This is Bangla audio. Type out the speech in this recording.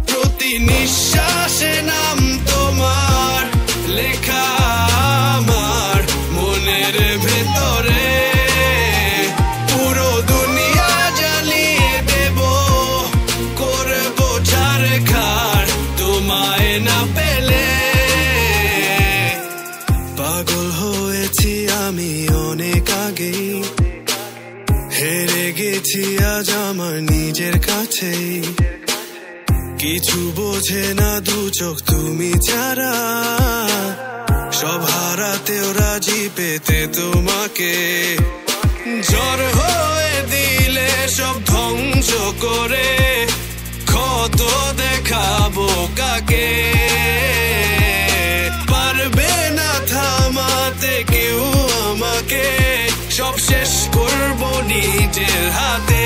প্রতি নিঃশ্বাসে নাম তোমার লেখা আমার মনের ভেতরে, পুরো দুনিয়া জ্বালিয়ে দেব, করব ছারখার তোমায় না পেলে। পাগল হয়েছি আমি অনেক আগেই, হেরে গেছি আজ আমার নিজের কাছেই। কিছু বোঝে না দু চোখ তুমি ছাড়া, সব হারাতেও রাজি পেতে তোমাকে। ঝড় হয়ে দিলে সব ধ্বংস করে, ক্ষত দেখাবো কাকে? পারবে না থামাতে কেউ আমাকে, সব শেষ করবো নিজের হাতে।